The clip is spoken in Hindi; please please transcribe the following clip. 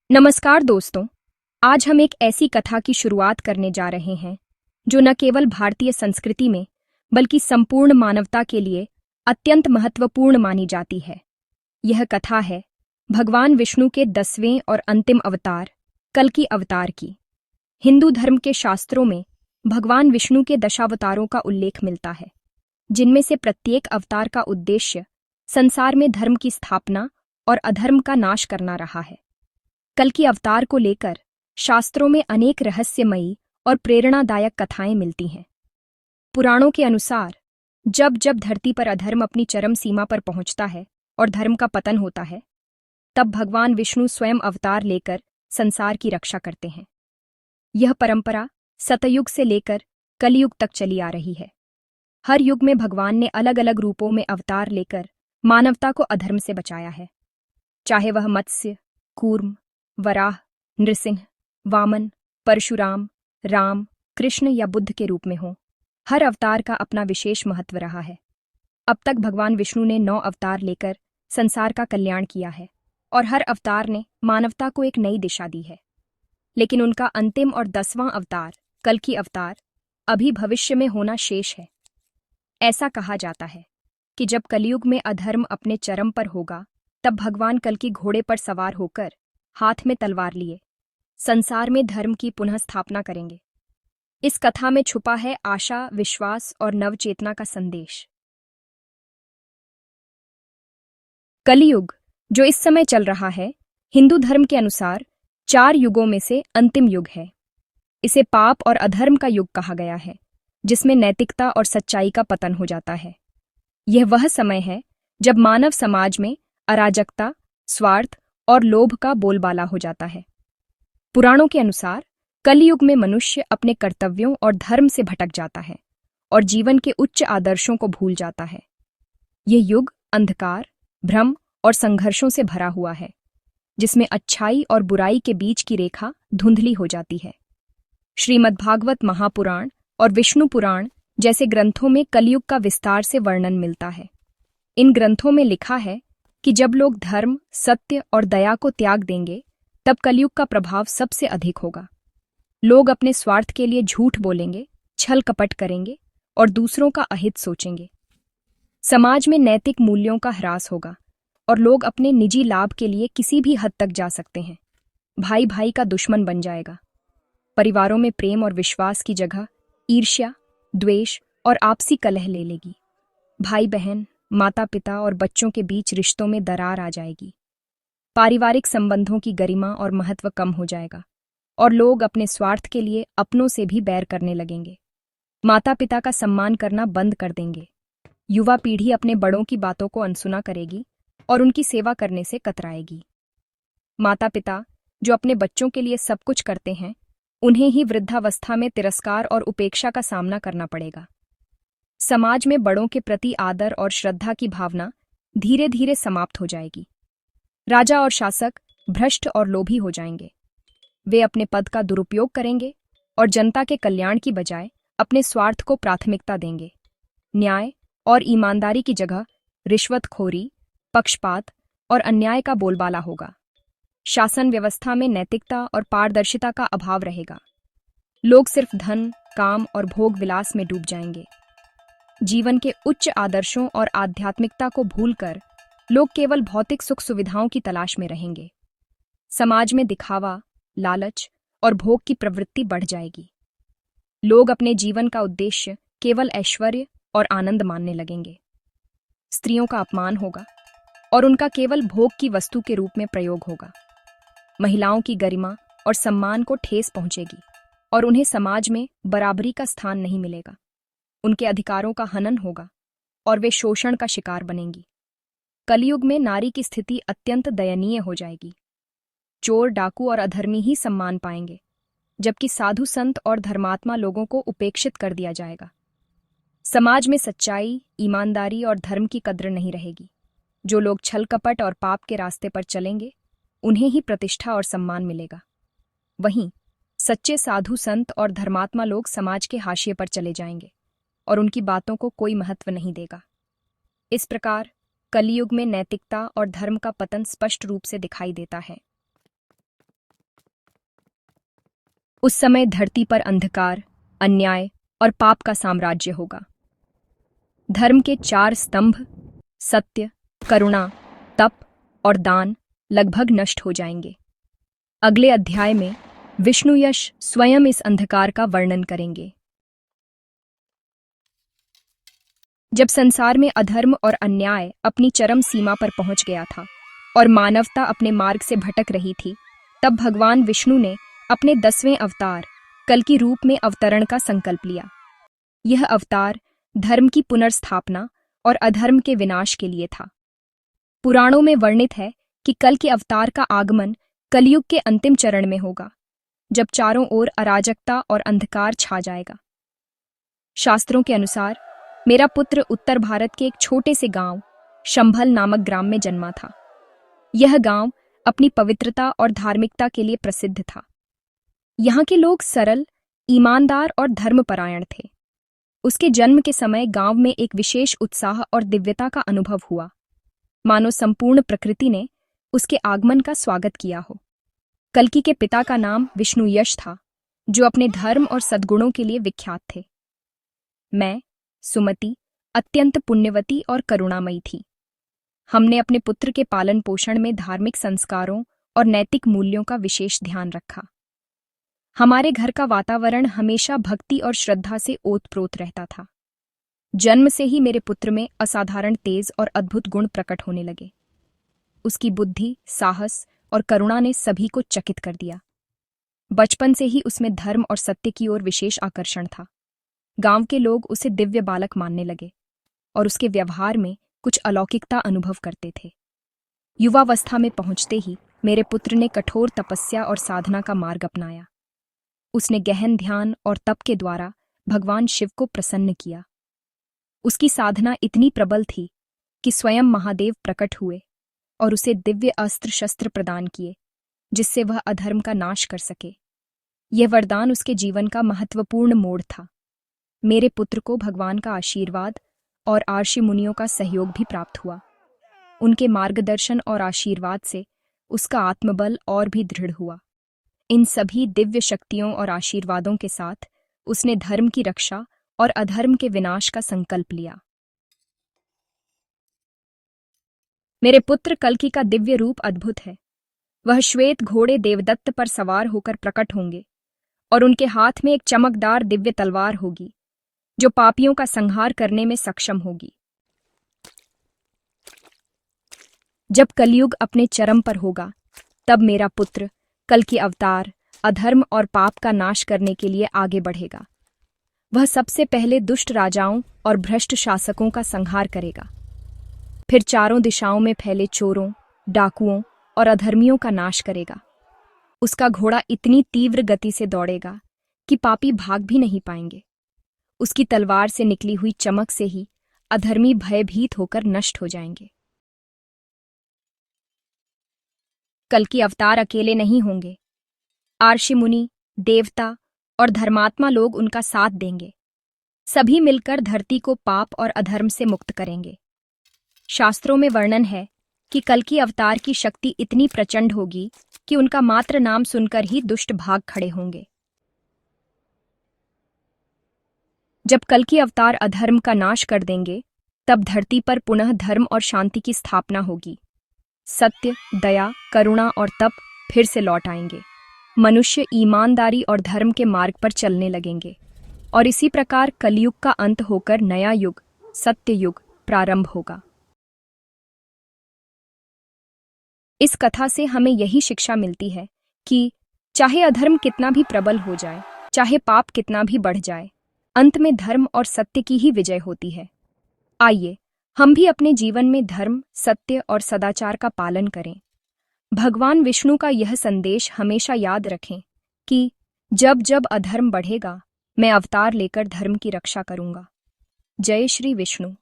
नमस्कार दोस्तों। आज हम एक ऐसी कथा की शुरुआत करने जा रहे हैं जो न केवल भारतीय संस्कृति में बल्कि संपूर्ण मानवता के लिए अत्यंत महत्वपूर्ण मानी जाती है। यह कथा है भगवान विष्णु के 10वें और अंतिम अवतार कल्कि अवतार की। हिंदू धर्म के शास्त्रों में भगवान विष्णु के दशावतारों का उल्लेख मिलता है, जिनमें से प्रत्येक अवतार का उद्देश्य संसार में धर्म की स्थापना और अधर्म का नाश करना रहा है। कल्कि अवतार को लेकर शास्त्रों में अनेक रहस्यमयी और प्रेरणादायक कथाएं मिलती हैं। पुराणों के अनुसार जब जब धरती पर अधर्म अपनी चरम सीमा पर पहुंचता है और धर्म का पतन होता है, तब भगवान विष्णु स्वयं अवतार लेकर संसार की रक्षा करते हैं। यह परंपरा सतयुग से लेकर कलियुग तक चली आ रही है। हर युग में भगवान ने अलग अलग रूपों में अवतार लेकर मानवता को अधर्म से बचाया है, चाहे वह मत्स्य, कूर्म, वराह, नृसिंह, वामन, परशुराम, राम, कृष्ण या बुद्ध के रूप में हो। हर अवतार का अपना विशेष महत्व रहा है। अब तक भगवान विष्णु ने 9 अवतार लेकर संसार का कल्याण किया है और हर अवतार ने मानवता को एक नई दिशा दी है। लेकिन उनका अंतिम और 10वां अवतार कल्कि अवतार अभी भविष्य में होना शेष है। ऐसा कहा जाता है कि जब कलयुग में अधर्म अपने चरम पर होगा, तब भगवान कल्कि घोड़े पर सवार होकर हाथ में तलवार लिए संसार में धर्म की पुनः स्थापना करेंगे। इस कथा में छुपा है आशा, विश्वास और नवचेतना का संदेश। कलियुग, जो इस समय चल रहा है, हिंदू धर्म के अनुसार 4 युगों में से अंतिम युग है। इसे पाप और अधर्म का युग कहा गया है, जिसमें नैतिकता और सच्चाई का पतन हो जाता है। यह वह समय है जब मानव समाज में अराजकता, स्वार्थ और लोभ का बोलबाला हो जाता है। पुराणों के अनुसार कलयुग में मनुष्य अपने कर्तव्यों और धर्म से भटक जाता है और जीवन के उच्च आदर्शों को भूल जाता है। यह युग अंधकार, भ्रम और संघर्षों से भरा हुआ है, जिसमें अच्छाई और बुराई के बीच की रेखा धुंधली हो जाती है। श्रीमद्भागवत महापुराण और विष्णु पुराण जैसे ग्रंथों में कलयुग का विस्तार से वर्णन मिलता है। इन ग्रंथों में लिखा है कि जब लोग धर्म, सत्य और दया को त्याग देंगे, तब कलयुग का प्रभाव सबसे अधिक होगा। लोग अपने स्वार्थ के लिए झूठ बोलेंगे, छल कपट करेंगे और दूसरों का अहित सोचेंगे। समाज में नैतिक मूल्यों का ह्रास होगा और लोग अपने निजी लाभ के लिए किसी भी हद तक जा सकते हैं। भाई भाई का दुश्मन बन जाएगा। परिवारों में प्रेम और विश्वास की जगह ईर्ष्या, द्वेष और आपसी कलह ले लेगी। भाई बहन, माता पिता और बच्चों के बीच रिश्तों में दरार आ जाएगी। पारिवारिक संबंधों की गरिमा और महत्व कम हो जाएगा और लोग अपने स्वार्थ के लिए अपनों से भी बैर करने लगेंगे। माता पिता का सम्मान करना बंद कर देंगे। युवा पीढ़ी अपने बड़ों की बातों को अनसुना करेगी और उनकी सेवा करने से कतराएगी। माता पिता, जो अपने बच्चों के लिए सब कुछ करते हैं, उन्हें ही वृद्धावस्था में तिरस्कार और उपेक्षा का सामना करना पड़ेगा। समाज में बड़ों के प्रति आदर और श्रद्धा की भावना धीरे धीरे समाप्त हो जाएगी। राजा और शासक भ्रष्ट और लोभी हो जाएंगे। वे अपने पद का दुरुपयोग करेंगे और जनता के कल्याण की बजाय अपने स्वार्थ को प्राथमिकता देंगे। न्याय और ईमानदारी की जगह रिश्वतखोरी, पक्षपात और अन्याय का बोलबाला होगा। शासन व्यवस्था में नैतिकता और पारदर्शिता का अभाव रहेगा। लोग सिर्फ धन, काम और भोग विलास में डूब जाएंगे। जीवन के उच्च आदर्शों और आध्यात्मिकता को भूलकर लोग केवल भौतिक सुख सुविधाओं की तलाश में रहेंगे। समाज में दिखावा, लालच और भोग की प्रवृत्ति बढ़ जाएगी। लोग अपने जीवन का उद्देश्य केवल ऐश्वर्य और आनंद मानने लगेंगे। स्त्रियों का अपमान होगा और उनका केवल भोग की वस्तु के रूप में प्रयोग होगा। महिलाओं की गरिमा और सम्मान को ठेस पहुंचेगी और उन्हें समाज में बराबरी का स्थान नहीं मिलेगा। उनके अधिकारों का हनन होगा और वे शोषण का शिकार बनेंगी। कलयुग में नारी की स्थिति अत्यंत दयनीय हो जाएगी। चोर, डाकू और अधर्मी ही सम्मान पाएंगे, जबकि साधु संत और धर्मात्मा लोगों को उपेक्षित कर दिया जाएगा। समाज में सच्चाई, ईमानदारी और धर्म की कद्र नहीं रहेगी। जो लोग छल कपट और पाप के रास्ते पर चलेंगे, उन्हें ही प्रतिष्ठा और सम्मान मिलेगा। वहीं सच्चे साधु संत और धर्मात्मा लोग समाज के हाशिए पर चले जाएंगे और उनकी बातों को कोई महत्व नहीं देगा। इस प्रकार कलियुग में नैतिकता और धर्म का पतन स्पष्ट रूप से दिखाई देता है। उस समय धरती पर अंधकार, अन्याय और पाप का साम्राज्य होगा। धर्म के 4 स्तंभ सत्य, करुणा, तप और दान लगभग नष्ट हो जाएंगे। अगले अध्याय में विष्णु यश स्वयं इस अंधकार का वर्णन करेंगे। जब संसार में अधर्म और अन्याय अपनी चरम सीमा पर पहुंच गया था और मानवता अपने मार्ग से भटक रही थी, तब भगवान विष्णु ने अपने 10वें अवतार कल की रूप में अवतरण का संकल्प लिया। यह अवतार धर्म की पुनर्स्थापना और अधर्म के विनाश के लिए था। पुराणों में वर्णित है कि कल के अवतार का आगमन कलयुग के अंतिम चरण में होगा, जब चारों ओर अराजकता और अंधकार छा जाएगा। शास्त्रों के अनुसार मेरा पुत्र उत्तर भारत के एक छोटे से गांव शंभल नामक ग्राम में जन्मा था। यह गांव अपनी पवित्रता और धार्मिकता के लिए प्रसिद्ध था। यहाँ के लोग सरल, ईमानदार और धर्मपरायण थे। उसके जन्म के समय गांव में एक विशेष उत्साह और दिव्यता का अनुभव हुआ, मानो संपूर्ण प्रकृति ने उसके आगमन का स्वागत किया हो। कल्कि के पिता का नाम विष्णु यश था, जो अपने धर्म और सद्गुणों के लिए विख्यात थे। मैं, सुमति, अत्यंत पुण्यवती और करुणामयी थी। हमने अपने पुत्र के पालन पोषण में धार्मिक संस्कारों और नैतिक मूल्यों का विशेष ध्यान रखा। हमारे घर का वातावरण हमेशा भक्ति और श्रद्धा से ओतप्रोत रहता था। जन्म से ही मेरे पुत्र में असाधारण तेज और अद्भुत गुण प्रकट होने लगे। उसकी बुद्धि, साहस और करुणा ने सभी को चकित कर दिया। बचपन से ही उसमें धर्म और सत्य की ओर विशेष आकर्षण था। गांव के लोग उसे दिव्य बालक मानने लगे और उसके व्यवहार में कुछ अलौकिकता अनुभव करते थे। युवावस्था में पहुंचते ही मेरे पुत्र ने कठोर तपस्या और साधना का मार्ग अपनाया। उसने गहन ध्यान और तप के द्वारा भगवान शिव को प्रसन्न किया। उसकी साधना इतनी प्रबल थी कि स्वयं महादेव प्रकट हुए और उसे दिव्य अस्त्र शस्त्र प्रदान किए, जिससे वह अधर्म का नाश कर सके। यह वरदान उसके जीवन का महत्वपूर्ण मोड़ था। मेरे पुत्र को भगवान का आशीर्वाद और ऋषि मुनियों का सहयोग भी प्राप्त हुआ। उनके मार्गदर्शन और आशीर्वाद से उसका आत्मबल और भी दृढ़ हुआ। इन सभी दिव्य शक्तियों और आशीर्वादों के साथ उसने धर्म की रक्षा और अधर्म के विनाश का संकल्प लिया। मेरे पुत्र कल्कि का दिव्य रूप अद्भुत है। वह श्वेत घोड़े देवदत्त पर सवार होकर प्रकट होंगे और उनके हाथ में एक चमकदार दिव्य तलवार होगी, जो पापियों का संहार करने में सक्षम होगी। जब कलयुग अपने चरम पर होगा, तब मेरा पुत्र कल्कि अवतार अधर्म और पाप का नाश करने के लिए आगे बढ़ेगा। वह सबसे पहले दुष्ट राजाओं और भ्रष्ट शासकों का संहार करेगा। फिर चारों दिशाओं में फैले चोरों, डाकुओं और अधर्मियों का नाश करेगा। उसका घोड़ा इतनी तीव्र गति से दौड़ेगा कि पापी भाग भी नहीं पाएंगे। उसकी तलवार से निकली हुई चमक से ही अधर्मी भयभीत होकर नष्ट हो जाएंगे। कल्कि अवतार अकेले नहीं होंगे। ऋषि मुनि, देवता और धर्मात्मा लोग उनका साथ देंगे। सभी मिलकर धरती को पाप और अधर्म से मुक्त करेंगे। शास्त्रों में वर्णन है कि कल्कि अवतार की शक्ति इतनी प्रचंड होगी कि उनका मात्र नाम सुनकर ही दुष्ट भाग खड़े होंगे। जब कल्कि अवतार अधर्म का नाश कर देंगे, तब धरती पर पुनः धर्म और शांति की स्थापना होगी। सत्य, दया, करुणा और तप फिर से लौट आएंगे। मनुष्य ईमानदारी और धर्म के मार्ग पर चलने लगेंगे और इसी प्रकार कलयुग का अंत होकर नया युग, सत्य युग प्रारंभ होगा। इस कथा से हमें यही शिक्षा मिलती है कि चाहे अधर्म कितना भी प्रबल हो जाए, चाहे पाप कितना भी बढ़ जाए, अंत में धर्म और सत्य की ही विजय होती है। आइए हम भी अपने जीवन में धर्म, सत्य और सदाचार का पालन करें। भगवान विष्णु का यह संदेश हमेशा याद रखें कि जब जब अधर्म बढ़ेगा, मैं अवतार लेकर धर्म की रक्षा करूंगा। जय श्री विष्णु।